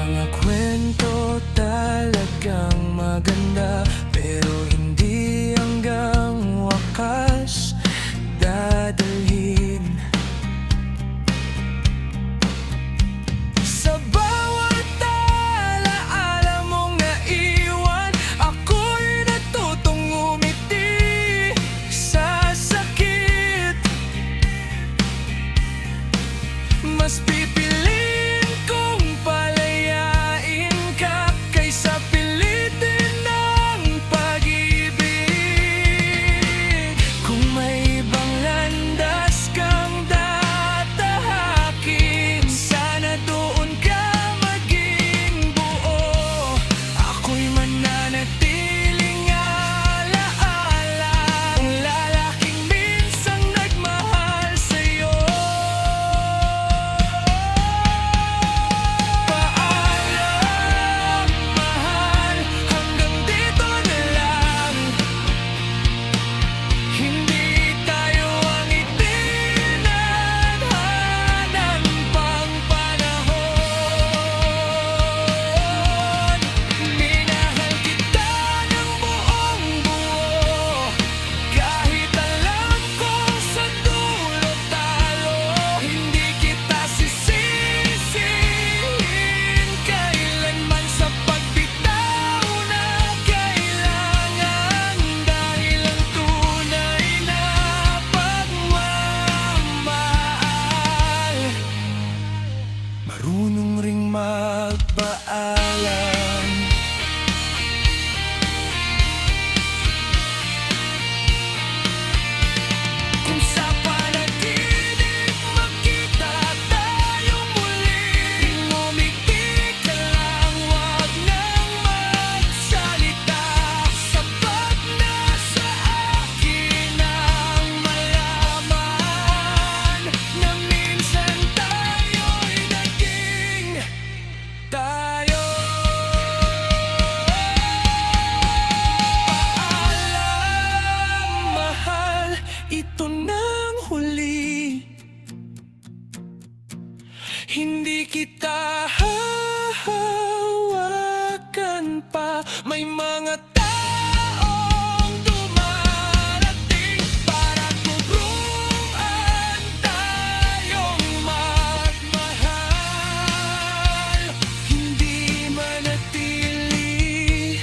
mga kwento talagang maganda, pero hindi hanggang wakas dadalhin. Sa bawat alaala mong naiwan, ako'y natutong ngumiti sa sakit. Mas pipiliin kong palayain ka kaysa pilitin ng pag-ibig. Kung may ibang landas kang datahakin, sana doon ka maging buo. Ako'y mananatiling alaala, ang lalaking minsang nagmahal sa'yo. Paalam, mahal, hanggang dito na lang. Hindi tayo ang itinadhanan pang panahon. Minahal kita ng buong buo, kahit alam ko sa dulo talo. Hindi kita sisisihin kailanman sa pagbitaw na kailangan, dahil ang tunay na pagmamahal marunong ring magpaalam. Kung sa panaginip makita tayong muli, ngumiti ka lang, wag nang magsalita. Sapat na sa akin ang malaman na minsan tayo'y naging tayo. Paalam, mahal, ito nang huli. Hindi kita hahawakan pa. May mga taong dumarating para turuan tayong magmahal, hindi manatili.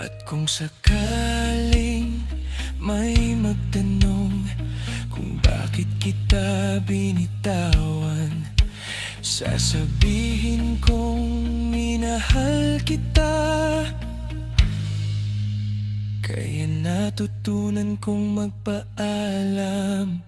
At kung sakaling may magtanong kung bakit kita binitawan, sasabihin kong minahal kita, kaya natutunan kong magpaalam.